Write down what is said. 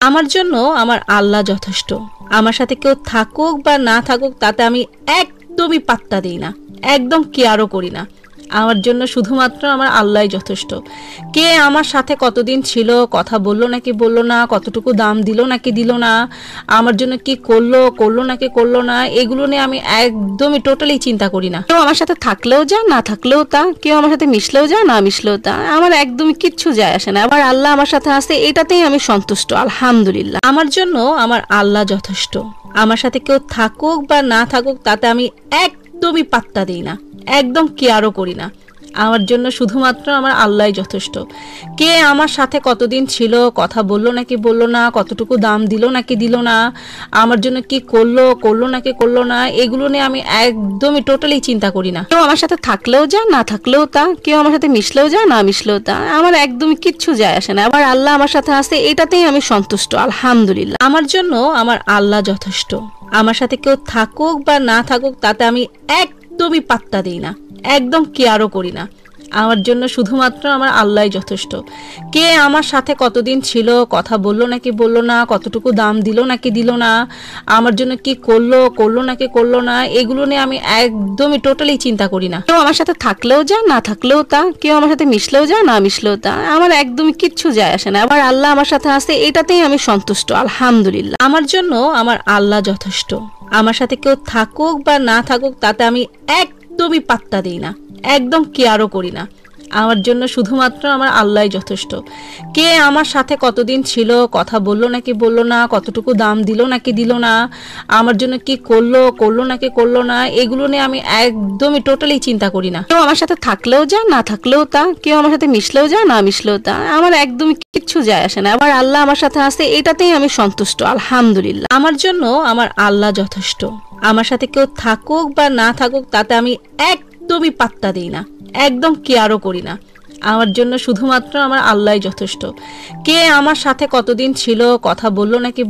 আমার জন্য আমার আল্লাহ যথেষ্ট। আমার সাথে কেউ থাকুক বা না থাকুক তাতে আমি একদমই পাত্তা দিই না, একদম কেয়ারও করি না। আমার জন্য শুধুমাত্র আমার আল্লাহই যথেষ্ট। কে আমার সাথে কতদিন ছিল, কথা বললো নাকি বললো না, কতটুকু দাম দিল নাকি দিল না, আমার জন্য কি করলো করলো নাকি করলো না, এগুলো নিয়ে আমি একদমই টোটালি চিন্তা করি না। কেউ আমার সাথে থাকলেও যা, না থাকলেও তা, কেউ আমার সাথে মিশলেও যা, না মিশলেও তা, আমার একদমই কিচ্ছু যায় আসে না। আবার আল্লাহ আমার সাথে আছে, এটাতেই আমি সন্তুষ্ট, আলহামদুলিল্লাহ। আমার জন্য আমার আল্লাহ যথেষ্ট। আমার সাথে কেউ থাকুক বা না থাকুক তাতে আমি একদমই পাত্তা দিই না, একদম কেয়ারও করি না। আমার জন্য শুধুমাত্র আমার আল্লাহই যথেষ্ট। কে আমার সাথে কতদিন ছিল, কথা বললো নাকি বললো না, কতটুকু দাম দিল নাকি দিল না, আমার জন্য কি করলো করলো নাকি করলো না, এগুলো নিয়ে আমি একদমই টোটালি চিন্তা করি না। কেউ আমার সাথে থাকলেও যা, না থাকলেও তা, কেউ আমার সাথে মিশলেও যা, না মিশলেও তা, আমার একদমই কিচ্ছু যায় আসে না। আবার আল্লাহ আমার সাথে আছে, এটাতেই আমি সন্তুষ্ট, আলহামদুলিল্লাহ। আমার জন্য আমার আল্লাহ যথেষ্ট। আমার সাথে কেউ থাকুক বা না থাকুক তাতে আমি একদমই পাত্তা দিই না, একদম কেয়ারও করি না। আমার জন্য শুধুমাত্র আমার আল্লাহই যথেষ্ট। কে আমার সাথে কতদিন ছিল, কথা বললো নাকি বললো না, কতটুকু দাম দিল নাকি দিল না, আমার জন্য কি করলো করলো নাকি করলো না, এগুলো নিয়ে আমি একদমই টোটালি চিন্তা করি না। কেউ আমার সাথে থাকলেও যা, না থাকলেও তা, কেউ আমার সাথে মিশলেও যা, না মিশলেও তা, আমার একদমই কিচ্ছু যায় আসে না। আবার আল্লাহ আমার সাথে আছে, এটাতেই আমি সন্তুষ্ট, আলহামদুলিল্লাহ। আমার জন্য আমার আল্লাহ যথেষ্ট। আমার সাথে কেউ থাকুক বা না থাকুক তাতে আমি একদমই পাত্তা দিই না, একদম কেয়ারও করি না। আমার জন্য শুধুমাত্র আমার আল্লাহই যথেষ্ট। কে আমার সাথে কতদিন ছিল, কথা বললো নাকি বললো না, কতটুকু দাম দিল নাকি দিল না, আমার জন্য কি করলো করলো নাকি করলো না, এগুলো নিয়ে আমি একদমই টোটালি চিন্তা করি না। কেউ আমার সাথে থাকলেও যা, না থাকলেও তা, কেউ আমার সাথে মিশলেও যা, না মিশলেও তা, আমার একদমই কিচ্ছু যায় আসে না। আবার আল্লাহ আমার সাথে আছে, এটাতেই আমি সন্তুষ্ট, আলহামদুলিল্লাহ। আমার জন্য আমার আল্লাহ যথেষ্ট। আমার সাথে কেউ থাকুক বা না থাকুক তাতে আমি একদমই পাত্তা দিই না, একদম কেয়ারও করি না। আমার জন্য শুধুমাত্র আমার আল্লাহই যথেষ্ট। কে আমার সাথে কতদিন ছিল, কথা বললো নাকি